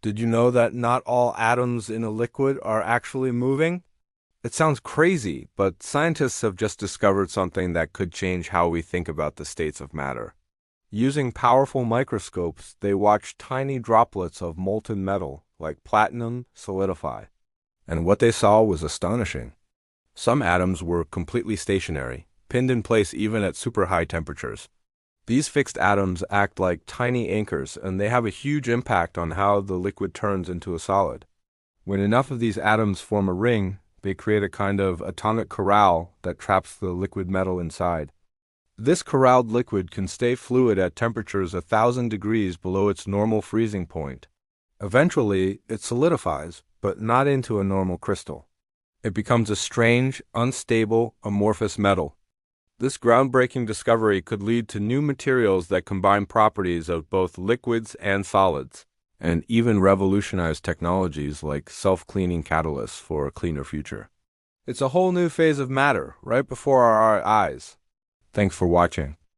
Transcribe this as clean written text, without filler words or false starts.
Did you know that not all atoms in a liquid are actually moving? It sounds crazy, but scientists have just discovered something that could change how we think about the states of matter. Using powerful microscopes, they watched tiny droplets of molten metal, like platinum, solidify. And what they saw was astonishing. Some atoms were completely stationary, pinned in place even at super high temperatures. These fixed atoms act like tiny anchors, and they have a huge impact on how the liquid turns into a solid. When enough of these atoms form a ring, they create a kind of atomic corral that traps the liquid metal inside. This corralled liquid can stay fluid at temperatures 1,000 degrees below its normal freezing point. Eventually, it solidifies, but not into a normal crystal. It becomes a strange, unstable, amorphous metal. This groundbreaking discovery could lead to new materials that combine properties of both liquids and solids, and even revolutionize technologies like self-cleaning catalysts for a cleaner future. It's a whole new phase of matter right before our eyes. Thanks for watching.